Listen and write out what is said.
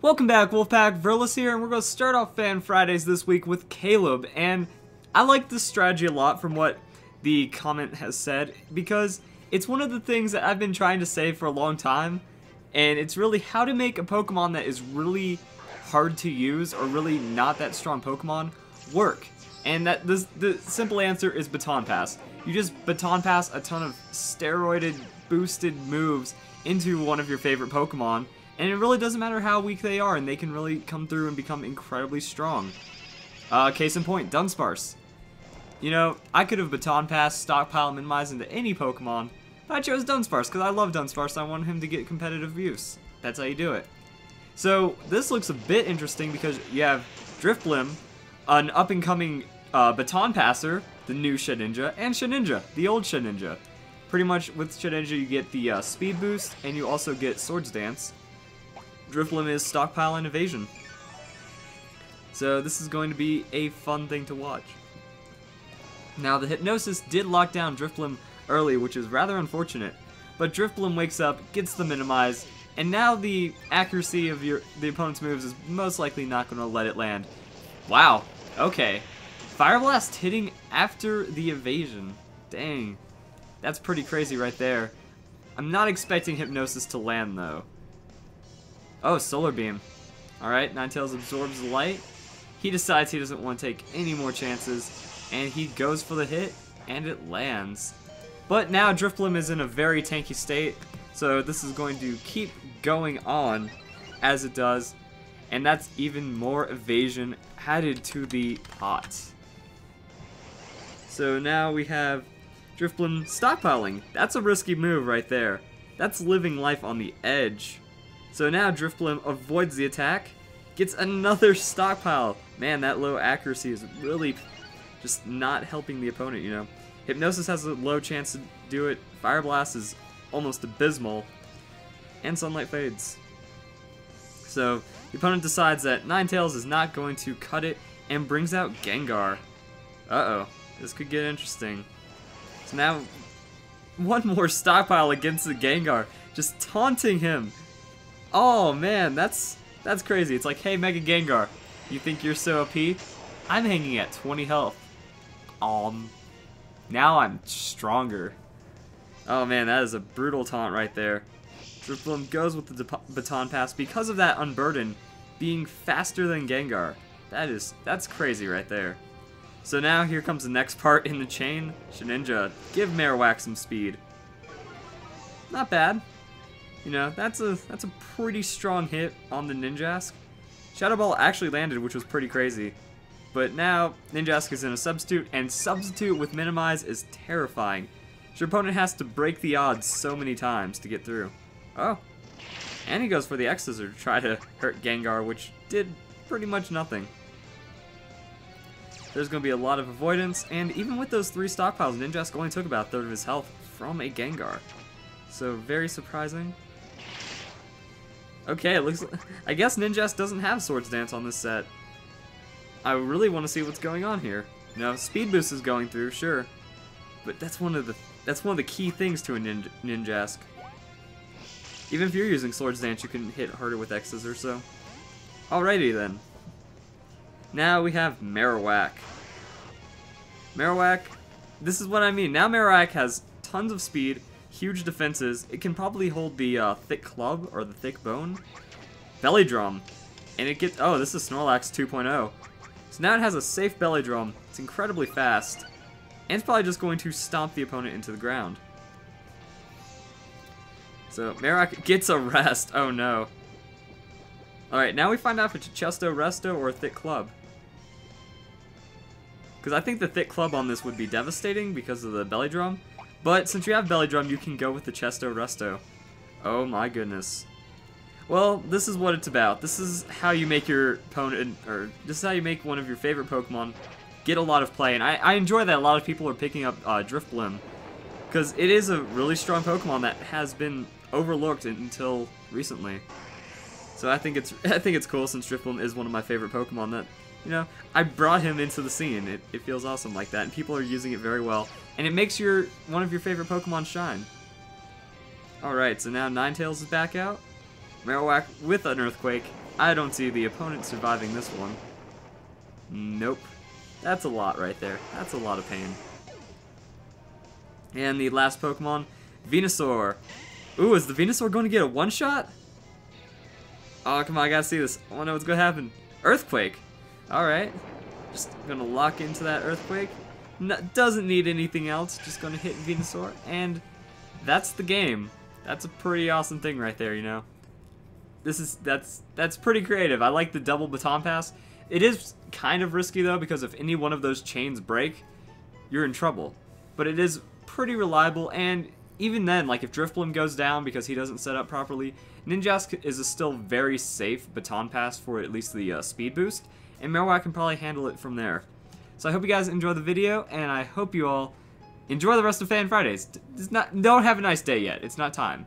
Welcome back, Wolfpack. Verlis here, and we're going to start off Fan Fridays this week with Caleb. And I like this strategy a lot from what the comment has said, because it's one of the things that I've been trying to say for a long time, and it's really how to make a Pokemon that is really hard to use or really not that strong Pokemon work. And that the simple answer is Baton Pass. You just Baton Pass a ton of steroided, boosted moves into one of your favorite Pokemon, and it really doesn't matter how weak they are, and they can really come through and become incredibly strong. Case in point, Dunsparce. You know, I could have Baton Pass, Stockpile, Minimize into any Pokemon, but I chose Dunsparce because I love Dunsparce. I want him to get competitive use. That's how you do it. So this looks a bit interesting because you have Drifblim, an up-and-coming Baton Passer, the new Shedinja, and Shedinja, the old Shedinja. Pretty much with Shedinja you get the speed boost, and you also get Swords Dance. Drifblim is Stockpile and Evasion. So this is going to be a fun thing to watch. Now the Hypnosis did lock down Drifblim early, which is rather unfortunate. But Drifblim wakes up, gets the Minimize, and now the accuracy of the opponent's moves is most likely not going to let it land. Wow, okay. Fire Blast hitting after the Evasion. Dang. That's pretty crazy right there. I'm not expecting Hypnosis to land though. Oh, Solar Beam. Alright, Ninetales absorbs the light. He decides he doesn't want to take any more chances, and he goes for the hit, and it lands. But now Drifblim is in a very tanky state, so this is going to keep going on as it does, and that's even more evasion added to the pot. So now we have Drifblim stockpiling. That's a risky move right there. That's living life on the edge. So now Drifblim avoids the attack, gets another stockpile. Man, that low accuracy is really just not helping the opponent, you know. Hypnosis has a low chance to do it. Fire Blast is almost abysmal. And Sunlight fades. So the opponent decides that Ninetales is not going to cut it and brings out Gengar. Uh-oh, this could get interesting. So now one more stockpile against the Gengar, just taunting him. Oh man, that's crazy. It's like, hey Mega Gengar, you think you're so OP? I'm hanging at 20 health. Now I'm stronger. Oh man, that is a brutal taunt right there. Drifblim goes with the Baton Pass because of that Unburden being faster than Gengar. That's crazy right there. So now here comes the next part in the chain. Shedinja, give Marokwak some speed. Not bad. You know, that's a pretty strong hit on the Ninjask. Shadow Ball actually landed, which was pretty crazy. But now, Ninjask is in a Substitute, and Substitute with Minimize is terrifying. Your opponent has to break the odds so many times to get through. Oh. And he goes for the X-Scissor to try to hurt Gengar, which did pretty much nothing. There's going to be a lot of avoidance, and even with those 3 stockpiles, Ninjask only took about a third of his health from a Gengar. So, very surprising. Okay, it looks. I guess Ninjask doesn't have Swords Dance on this set. I really want to see what's going on here. You know, Speed Boost is going through, sure, but that's one of the key things to a Ninjask. Even if you're using Swords Dance, you can hit harder with X-Scissor. So, alrighty then. Now we have Marokwak. Marokwak, this is what I mean. Now Marokwak has tons of speed. Huge defenses. It can probably hold the thick club or the thick bone. Belly Drum. And it gets... Oh, this is Snorlax 2.0. So now it has a safe Belly Drum. It's incredibly fast. And it's probably just going to stomp the opponent into the ground. So Marokwak gets a rest. Oh no. Alright, now we find out if it's a Chesto, Resto, or a thick club. Because I think the thick club on this would be devastating because of the Belly Drum. But since you have Belly Drum, you can go with the Chesto Resto. Oh my goodness. Well, this is what it's about. This is how you make your opponent, or this is how you make one of your favorite Pokemon get a lot of play. And I enjoy that a lot of people are picking up Drifblim, because it is a really strong Pokemon that has been overlooked until recently. So I think it's cool, since Drifblim is one of my favorite Pokemon, that, you know, I brought him into the scene. It feels awesome like that, and people are using it very well. And it makes one of your favorite Pokemon shine. Alright, so now Ninetales is back out. Marowak with an Earthquake. I don't see the opponent surviving this one. Nope. That's a lot right there. That's a lot of pain. And the last Pokemon, Venusaur. Ooh, is the Venusaur going to get a one-shot? Oh, come on, I gotta see this. I wanna know what's gonna happen. Earthquake. Alright. Just gonna lock into that Earthquake. Doesn't need anything else. Just gonna hit Venusaur. And that's the game. That's a pretty awesome thing right there, you know. That's pretty creative. I like the double baton pass. It is kind of risky though, because if any one of those chains break, you're in trouble. But it is pretty reliable, and even then, like if Drifblim goes down because he doesn't set up properly, Ninjask is a still very safe baton pass for at least the speed boost, and Marowak can probably handle it from there. So I hope you guys enjoy the video, and I hope you all enjoy the rest of Fan Fridays. Don't have a nice day yet. It's not time.